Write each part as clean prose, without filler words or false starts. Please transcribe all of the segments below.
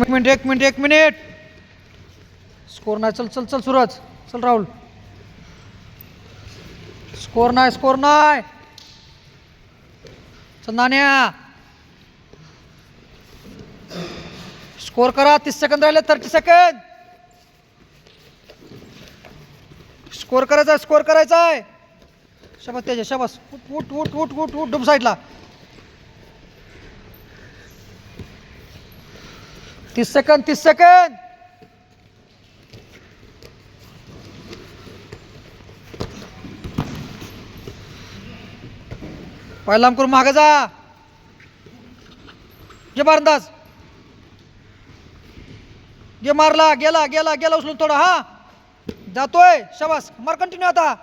एक minute score नाही. चल चल चल सूरज, चल राहुल. स्कोर नाही. चल नाण्या, स्कोर करा. 30 सेकंद राहिले. 30 सेकंद. स्कोर करायचा आहे. शाबास तेज, शाबास. उठ डुब साईडला. 30 सेकंद. पहिला करून मागे जा. घे बारंदाज. घे मारला. गेला उचलून थोडा. हा जातोय. शाबास. मार कंटिन्यू आता.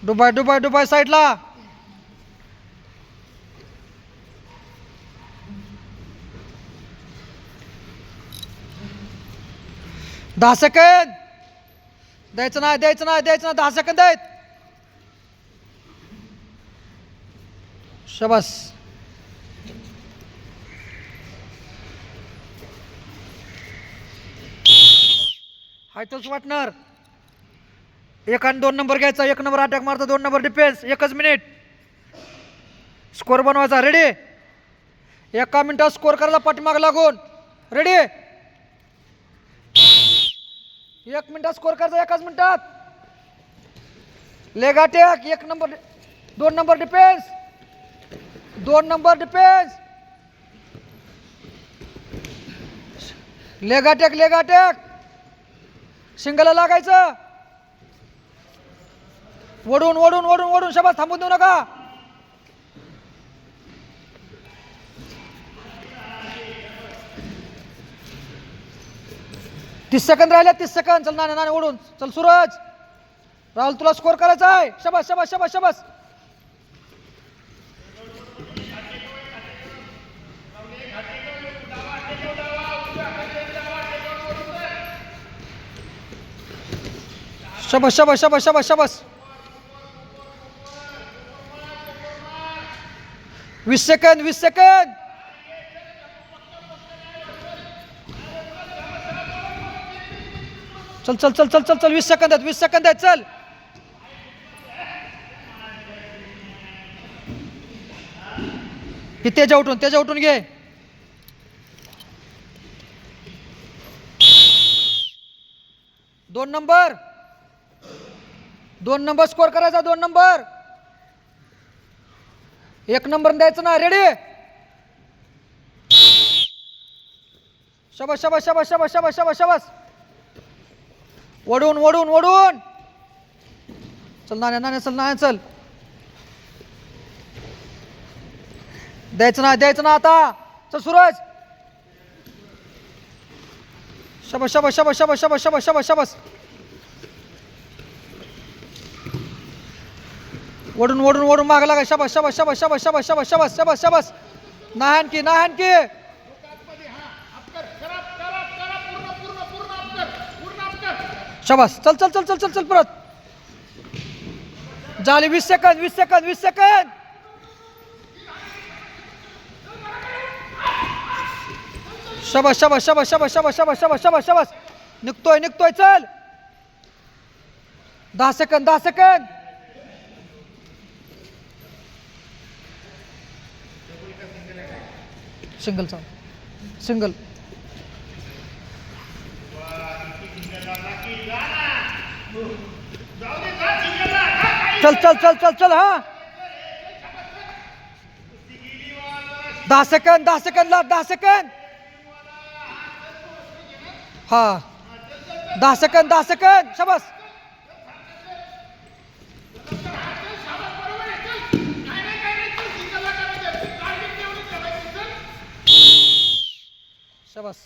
डुबाय साईडला. दहा सेकंद. द्यायचं नाही. 10 सेकंद आहेत. शाबास. हायतोच वाटणार. 1 आणि 2 नंबर घ्यायचा. 1 नंबर अटॅक मारता, 2 नंबर डिफेन्स. 1च मिनिट स्कोर बनवायचा. रेडी. 1 मिनिटात स्कोर करायला पाठीमाग लागून. रेडी. 1 मिनिटात स्कोर करायचा. 1च मिनिटात. Leg attack. 1 number 2 number defence. 2 number defence. Leg attack. सिंगलला लागायचं. वडून. शाबास. थांबून देऊ नका. तीस सेकंद राहिले. 30 सेकंद. चल नाणे ओढून. चल सूरज. राहुल तुला स्कोर करायचा आहे. शाबास. शाबास. 20 सेकंद. चल 20 सेकंद आहेत. चल. ही तेजा उठून घे. दोन नंबर स्कोर करायचा. 2 नंबर. 1 नंबर द्यायचं ना. रेडी. शाबास. वडून. चल नाण्या चल. द्यायचं ना आता. चल सूरज. शाबास. वडून माग लागा. शाबास. नाही आणखी. शाबास. चल परत. झाली. 20 सेकंद. शाबास. निघतोय. चल. 10 सेकंद. सिंगल. चल. हा 10 सेकंद. 10 सेकंद. हा 10 सेकंद. शाबास. शाबास.